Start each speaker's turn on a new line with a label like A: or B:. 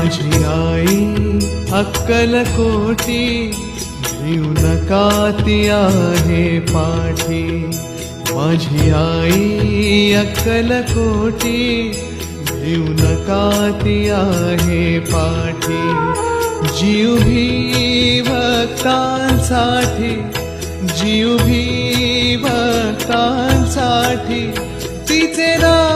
A: माझी आई अक्कलकोटी, भिऊ नका ती आहे पाठी. माझी आई अक्कलकोटी, भिऊ नका ती आहे पाठी. जीव भी भक्तांसाठी, जीव भी भक्तांसाठी, तिचे नाव